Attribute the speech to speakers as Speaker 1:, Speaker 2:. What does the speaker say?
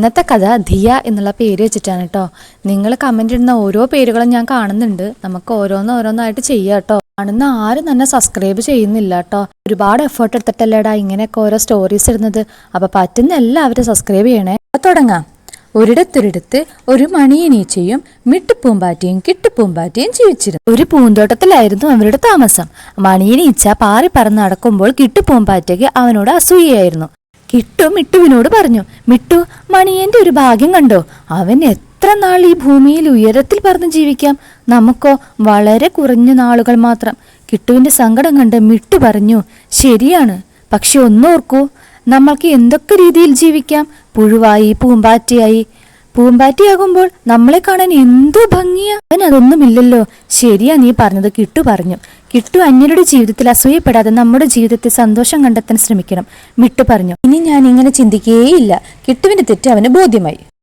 Speaker 1: ഇന്നത്തെ കഥ ധിയ എന്നുള്ള പേര് വെച്ചിട്ടാണ് കേട്ടോ. നിങ്ങൾ കമന്റ് ഇടുന്ന ഓരോ പേരുകളും ഞാൻ കാണുന്നുണ്ട്. നമുക്ക് ഓരോന്നായിട്ട് ചെയ്യാം കേട്ടോ. കാണുന്ന ആരും തന്നെ സബ്സ്ക്രൈബ് ചെയ്യുന്നില്ല കേട്ടോ. ഒരുപാട് എഫേർട്ട് എടുത്തിട്ടല്ലേടാ ഇങ്ങനെയൊക്കെ ഓരോ സ്റ്റോറീസ് ഇടുന്നത്. അപ്പൊ പറ്റുന്ന എല്ലാവരും സബ്സ്ക്രൈബ് ചെയ്യണേ. തുടങ്ങാം. ഒരിടത്തൊരിടത്ത് ഒരു മണിയനീച്ചയും മിട്ടുപൂമ്പാറ്റയും കിട്ടുപൂമ്പാറ്റയും ജീവിച്ചിരുന്നു. ഒരു പൂന്തോട്ടത്തിലായിരുന്നു അവരുടെ താമസം. മണിയനീച്ച പാറി പറന്ന് നടക്കുമ്പോൾ കിട്ടുപൂമ്പാറ്റയ്ക്ക് അവനോട് അസൂയയായിരുന്നു. കിട്ടു മിട്ടുവിനോട് പറഞ്ഞു, മിട്ടു, മണിയന്റെ ഒരു ഭാഗ്യം കണ്ടോ? അവൻ എത്ര നാൾ ഈ ഭൂമിയിൽ ഉയരത്തിൽ പറന്ന് ജീവിക്കാം? നമുക്കോ വളരെ കുറഞ്ഞ നാളുകൾ മാത്രം. കിട്ടുവിന്റെ സങ്കടം കണ്ട് മിട്ടു പറഞ്ഞു, ശരിയാണ്, പക്ഷെ ഒന്നോർക്കൂ, നമ്മൾക്ക് എന്തൊക്കെ രീതിയിൽ ജീവിക്കാം. പുഴുവായി, പൂമ്പാറ്റയാകുമ്പോൾ നമ്മളെ കാണാൻ എന്തോ ഭംഗിയാ. അവൻ അതൊന്നുമില്ലല്ലോ. ശരിയാ നീ പറഞ്ഞത്, കിട്ടു പറഞ്ഞു. കിട്ടു അന്യരുടെ ജീവിതത്തിൽ അസൂയപ്പെടാതെ നമ്മുടെ ജീവിതത്തിൽ സന്തോഷം കണ്ടെത്താൻ ശ്രമിക്കണം, മിട്ടു പറഞ്ഞു. ഇനി ഞാൻ ഇങ്ങനെ ചിന്തിക്കേയില്ല. കിട്ടുവിന്റെ തെറ്റ് അവന് ബോധ്യമായി.